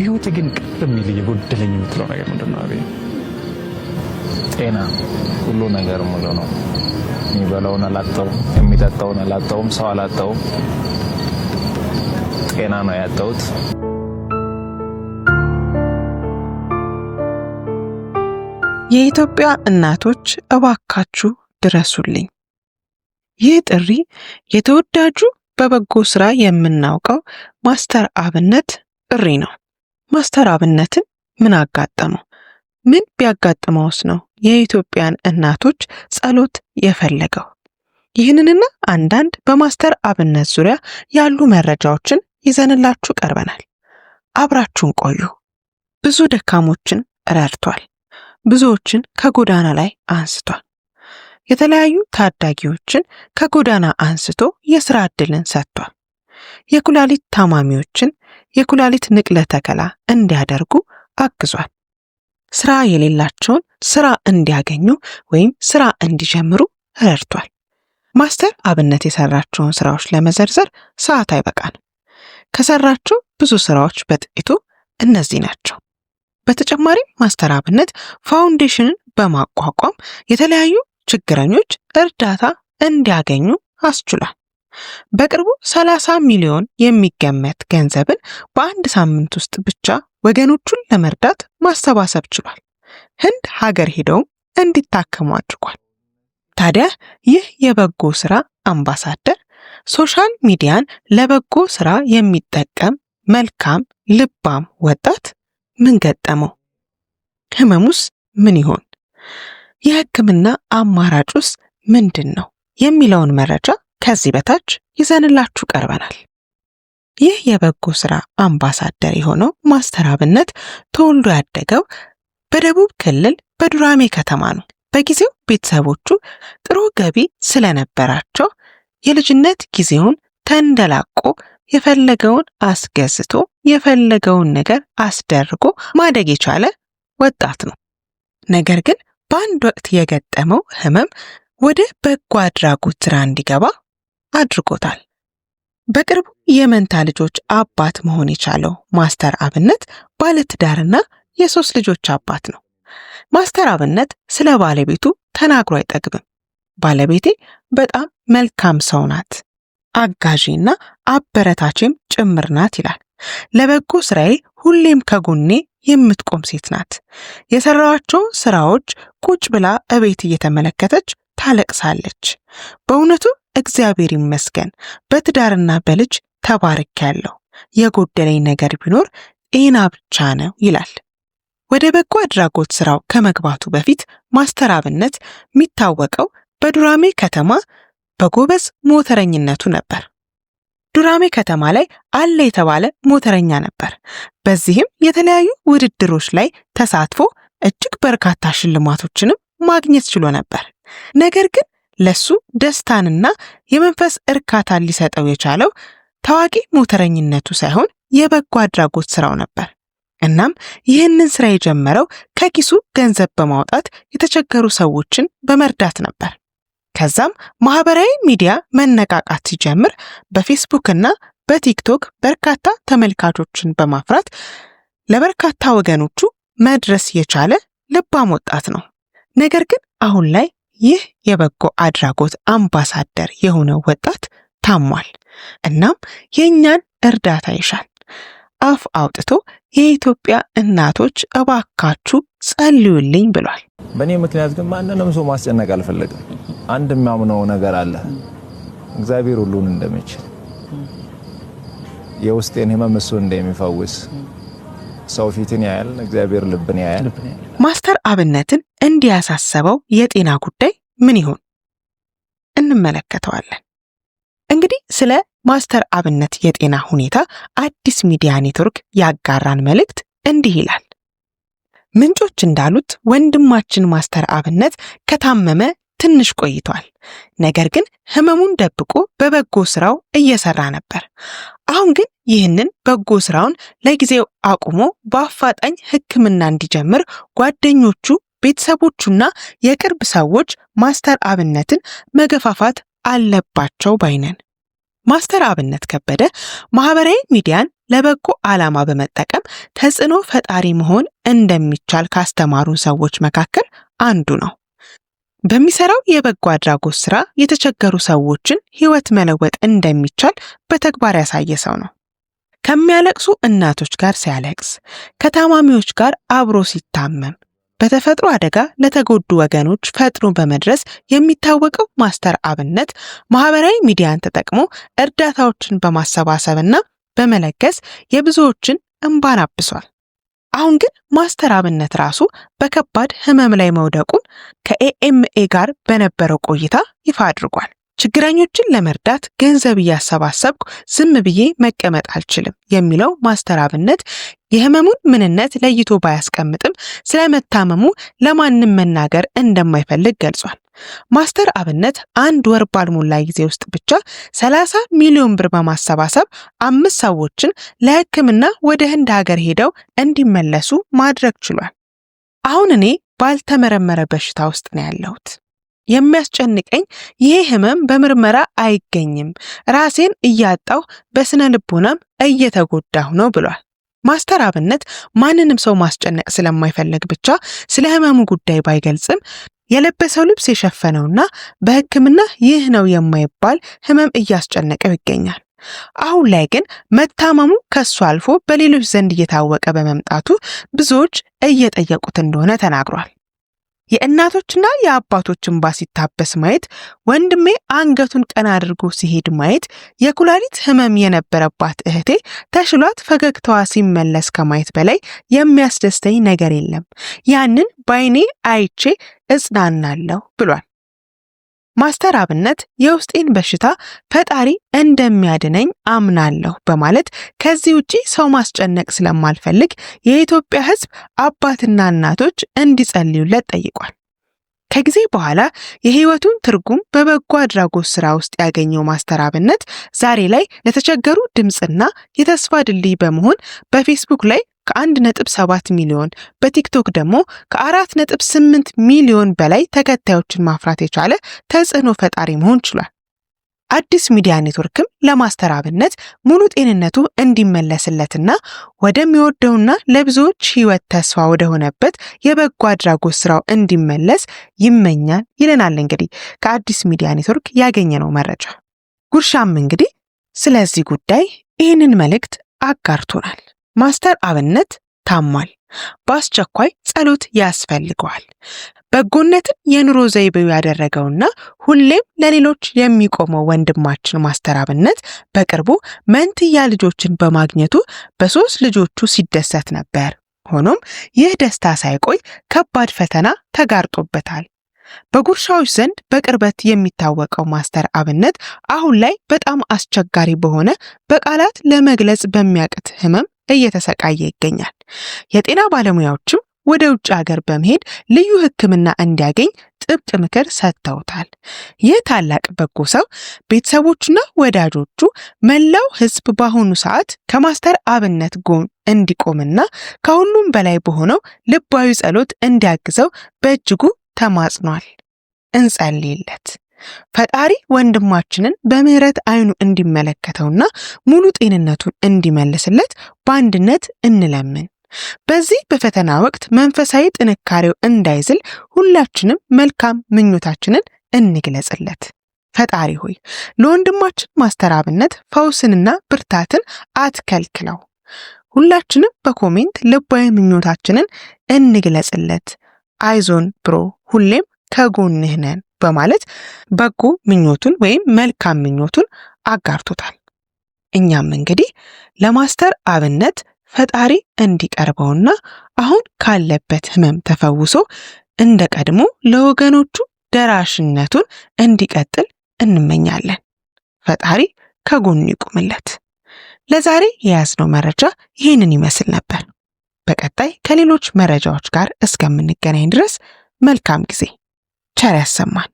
ህይወት ግን ቅድም ይል የጎደለኝ የምትለው ነገር ምንድነው? አቤት ጤና፣ ሁሉ ነገር ሙሉ ነው። የሚበላውን አላጣውም፣ የሚጠጣውን አላጣውም፣ ሰው አላጣውም። ጤና ነው ያጣሁት። የኢትዮጵያ እናቶች እባካችሁ ድረሱልኝ። ይህ ጥሪ የተወዳጁ በበጎ ስራ የምናውቀው ማስተር አብነት ጥሪ ነው። ማስተር አብነትን ምን አጋጠመው? ምን ቢያጋጥመውስ ነው የኢትዮጵያን እናቶች ጸሎት የፈለገው? ይህንንና አንዳንድ በማስተር አብነት ዙሪያ ያሉ መረጃዎችን ይዘንላችሁ ቀርበናል። አብራችሁን ቆዩ። ብዙ ደካሞችን ረድቷል። ብዙዎችን ከጎዳና ላይ አንስቷል። የተለያዩ ታዳጊዎችን ከጎዳና አንስቶ የሥራ ዕድልን ሰጥቷል። የኩላሊት ታማሚዎችን የኩላሊት ንቅለ ተከላ እንዲያደርጉ አግዟል። ስራ የሌላቸውን ስራ እንዲያገኙ ወይም ስራ እንዲጀምሩ ረድቷል። ማስተር አብነት የሰራቸውን ስራዎች ለመዘርዘር ሰዓት አይበቃንም። ከሰራቸው ብዙ ስራዎች በጥቂቱ እነዚህ ናቸው። በተጨማሪም ማስተር አብነት ፋውንዴሽንን በማቋቋም የተለያዩ ችግረኞች እርዳታ እንዲያገኙ አስችሏል። በቅርቡ 30 ሚሊዮን የሚገመት ገንዘብን በአንድ ሳምንት ውስጥ ብቻ ወገኖቹን ለመርዳት ማሰባሰብ ችሏል። ህንድ ሀገር ሄደውም እንዲታከሙ አድርጓል። ታዲያ ይህ የበጎ ስራ አምባሳደር ሶሻል ሚዲያን ለበጎ ስራ የሚጠቀም መልካም ልባም ወጣት ምን ገጠመው? ህመሙስ ምን ይሆን? የህክምና አማራጩስ ምንድን ነው? የሚለውን መረጃ ከዚህ በታች ይዘንላችሁ ቀርበናል። ይህ የበጎ ስራ አምባሳደር የሆነው ማስተር አብነት ተወልዶ ያደገው በደቡብ ክልል በዱራሜ ከተማ ነው። በጊዜው ቤተሰቦቹ ጥሩ ገቢ ስለነበራቸው የልጅነት ጊዜውን ተንደላቆ የፈለገውን አስገዝቶ የፈለገውን ነገር አስደርጎ ማደግ የቻለ ወጣት ነው። ነገር ግን በአንድ ወቅት የገጠመው ህመም ወደ በጎ አድራጎት ስራ እንዲገባ አድርጎታል። በቅርቡ የመንታ ልጆች አባት መሆን የቻለው ማስተር አብነት ባለትዳርና የ3 ልጆች አባት ነው። ማስተር አብነት ስለ ባለቤቱ ተናግሮ አይጠግብም። ባለቤቴ በጣም መልካም ሰው ናት፣ አጋዢና አበረታችም ጭምር ናት ይላል። ለበጎ ስራዬ ሁሌም ከጎኔ የምትቆም ሴት ናት። የሰራዋቸው ስራዎች ቁጭ ብላ እቤት እየተመለከተች ታለቅሳለች። በእውነቱ እግዚአብሔር ይመስገን በትዳርና በልጅ ተባርኬያለሁ። የጎደለኝ ነገር ቢኖር ጤና ብቻ ነው ይላል። ወደ በጎ አድራጎት ስራው ከመግባቱ በፊት ማስተር አብነት የሚታወቀው በዱራሜ ከተማ በጎበዝ ሞተረኝነቱ ነበር። ዱራሜ ከተማ ላይ አለ የተባለ ሞተረኛ ነበር። በዚህም የተለያዩ ውድድሮች ላይ ተሳትፎ እጅግ በርካታ ሽልማቶችንም ማግኘት ችሎ ነበር። ነገር ግን ለሱ ደስታንና የመንፈስ እርካታን ሊሰጠው የቻለው ታዋቂ ሞተረኝነቱ ሳይሆን የበጎ አድራጎት ስራው ነበር። እናም ይህንን ስራ የጀመረው ከኪሱ ገንዘብ በማውጣት የተቸገሩ ሰዎችን በመርዳት ነበር። ከዛም ማህበራዊ ሚዲያ መነቃቃት ሲጀምር በፌስቡክ እና በቲክቶክ በርካታ ተመልካቾችን በማፍራት ለበርካታ ወገኖቹ መድረስ የቻለ ልባም ወጣት ነው። ነገር ግን አሁን ላይ ይህ የበጎ አድራጎት አምባሳደር የሆነው ወጣት ታሟል። እናም የእኛን እርዳታ ይሻል። አፍ አውጥቶ የኢትዮጵያ እናቶች እባካችሁ ጸልዩልኝ ብሏል። በእኔ ምክንያት ግን ማንንም ሰው ማስጨነቅ አልፈለግም። አንድ የሚያምነው ነገር አለ፣ እግዚአብሔር ሁሉን እንደሚችል፣ የውስጤን ህመም እሱ እንደሚፈውስ። ሰው ፊትን ያያል፣ እግዚአብሔር ልብን ያያል። ማስተር አብነትን እንዲያሳሰበው የጤና ጉዳይ ምን ይሆን? እንመለከተዋለን። እንግዲህ ስለ ማስተር አብነት የጤና ሁኔታ አዲስ ሚዲያ ኔትወርክ ያጋራን መልእክት እንዲህ ይላል። ምንጮች እንዳሉት ወንድማችን ማስተር አብነት ከታመመ ትንሽ ቆይቷል። ነገር ግን ህመሙን ደብቆ በበጎ ስራው እየሰራ ነበር። አሁን ግን ይህንን በጎ ስራውን ለጊዜው አቁሞ በአፋጣኝ ሕክምና እንዲጀምር ጓደኞቹ፣ ቤተሰቦቹና የቅርብ ሰዎች ማስተር አብነትን መገፋፋት አለባቸው ባይነን። ማስተር አብነት ከበደ ማህበራዊ ሚዲያን ለበጎ ዓላማ በመጠቀም ተጽዕኖ ፈጣሪ መሆን እንደሚቻል ካስተማሩ ሰዎች መካከል አንዱ ነው። በሚሰራው የበጎ አድራጎት ስራ የተቸገሩ ሰዎችን ሕይወት መለወጥ እንደሚቻል በተግባር ያሳየ ሰው ነው። ከሚያለቅሱ እናቶች ጋር ሲያለቅስ፣ ከታማሚዎች ጋር አብሮ ሲታመም፣ በተፈጥሮ አደጋ ለተጎዱ ወገኖች ፈጥኖ በመድረስ የሚታወቀው ማስተር አብነት ማህበራዊ ሚዲያን ተጠቅሞ እርዳታዎችን በማሰባሰብና በመለገስ የብዙዎችን እንባን አብሷል። አሁን ግን ማስተር አብነት ራሱ በከባድ ህመም ላይ መውደቁን ከኤኤምኤ ጋር በነበረው ቆይታ ይፋ አድርጓል። ችግረኞችን ለመርዳት ገንዘብ እያሰባሰብኩ ዝም ብዬ መቀመጥ አልችልም የሚለው ማስተር አብነት የህመሙን ምንነት ለይቶ ባያስቀምጥም ስለመታመሙ ለማንም መናገር እንደማይፈልግ ገልጿል። ማስተር አብነት 1 ወር ባልሞላ ጊዜ ውስጥ ብቻ 30 ሚሊዮን ብር በማሰባሰብ 5 ሰዎችን ለሕክምና ወደ ህንድ ሀገር ሄደው እንዲመለሱ ማድረግ ችሏል። አሁን እኔ ባልተመረመረ በሽታ ውስጥ ነው ያለሁት። የሚያስጨንቀኝ ይሄ ህመም በምርመራ አይገኝም፣ ራሴን እያጣሁ በስነ ልቦናም እየተጎዳሁ ነው ብሏል። ማስተር አብነት ማንንም ሰው ማስጨነቅ ስለማይፈልግ ብቻ ስለ ህመሙ ጉዳይ ባይገልጽም የለበሰው ልብስ የሸፈነውና በሕክምና ይህ ነው የማይባል ህመም እያስጨነቀው ይገኛል። አሁን ላይ ግን መታመሙ ከሱ አልፎ በሌሎች ዘንድ እየታወቀ በመምጣቱ ብዙዎች እየጠየቁት እንደሆነ ተናግሯል። የእናቶችና የአባቶች እንባ ሲታበስ ማየት፣ ወንድሜ አንገቱን ቀና አድርጎ ሲሄድ ማየት፣ የኩላሊት ህመም የነበረባት እህቴ ተሽሏት ፈገግታዋ ሲመለስ ከማየት በላይ የሚያስደስተኝ ነገር የለም። ያንን ባይኔ አይቼ እጽናናለሁ ብሏል። ማስተር አብነት የውስጤን በሽታ ፈጣሪ እንደሚያድነኝ አምናለሁ በማለት ከዚህ ውጪ ሰው ማስጨነቅ ስለማልፈልግ የኢትዮጵያ ሕዝብ አባትና እናቶች እንዲጸልዩለት ጠይቋል። ከጊዜ በኋላ የህይወቱን ትርጉም በበጎ አድራጎት ስራ ውስጥ ያገኘው ማስተር አብነት ዛሬ ላይ ለተቸገሩ ድምጽና የተስፋ ድልድይ በመሆን በፌስቡክ ላይ ከ1.7 ሚሊዮን በቲክቶክ ደግሞ ከ4.8 ሚሊዮን በላይ ተከታዮችን ማፍራት የቻለ ተጽዕኖ ፈጣሪ መሆን ችሏል። አዲስ ሚዲያ ኔትወርክም ለማስተር አብነት ሙሉ ጤንነቱ እንዲመለስለትና ወደሚወደውና ለብዙዎች ህይወት ተስፋ ወደሆነበት የበጎ አድራጎት ስራው እንዲመለስ ይመኛል ይለናል። እንግዲህ ከአዲስ ሚዲያ ኔትወርክ ያገኘነው መረጃ። ጉርሻም እንግዲህ ስለዚህ ጉዳይ ይህንን መልእክት አጋርቶናል። ማስተር አብነት ታሟል፣ በአስቸኳይ ጸሎት ያስፈልገዋል። በጎነትን የኑሮ ዘይቤው ያደረገውና ሁሌም ለሌሎች የሚቆመው ወንድማችን ማስተር አብነት በቅርቡ መንትያ ልጆችን በማግኘቱ በ3 ልጆቹ ሲደሰት ነበር። ሆኖም ይህ ደስታ ሳይቆይ ከባድ ፈተና ተጋርጦበታል። በጉርሻዎች ዘንድ በቅርበት የሚታወቀው ማስተር አብነት አሁን ላይ በጣም አስቸጋሪ በሆነ በቃላት ለመግለጽ በሚያቅት ህመም እየተሰቃየ ይገኛል። የጤና ባለሙያዎችም ወደ ውጭ ሀገር በመሄድ ልዩ ሕክምና እንዲያገኝ ጥብቅ ምክር ሰጥተውታል። ይህ ታላቅ በጎ ሰው ቤተሰቦቹና ወዳጆቹ መላው ህዝብ በአሁኑ ሰዓት ከማስተር አብነት ጎን እንዲቆምና ከሁሉም በላይ በሆነው ልባዊ ጸሎት እንዲያግዘው በእጅጉ ተማጽኗል። እንጸልይለት። ፈጣሪ ወንድማችንን በምህረት አይኑ እንዲመለከተውና ሙሉ ጤንነቱን እንዲመልስለት በአንድነት እንለምን። በዚህ በፈተና ወቅት መንፈሳዊ ጥንካሬው እንዳይዝል ሁላችንም መልካም ምኞታችንን እንግለጽለት። ፈጣሪ ሆይ ለወንድማችን ማስተር አብነት ፈውስንና ብርታትን አትከልክለው። ሁላችንም በኮሜንት ልባዊ ምኞታችንን እንግለጽለት። አይዞን ብሮ፣ ሁሌም ከጎንህ ነን በማለት በጎ ምኞቱን ወይም መልካም ምኞቱን አጋርቶታል። እኛም እንግዲህ ለማስተር አብነት ፈጣሪ እንዲቀርበውና አሁን ካለበት ህመም ተፈውሶ እንደ ቀድሞ ለወገኖቹ ደራሽነቱን እንዲቀጥል እንመኛለን። ፈጣሪ ከጎኑ ይቁምለት። ለዛሬ የያዝነው መረጃ ይህንን ይመስል ነበር። በቀጣይ ከሌሎች መረጃዎች ጋር እስከምንገናኝ ድረስ መልካም ጊዜ፣ ቸር ያሰማን።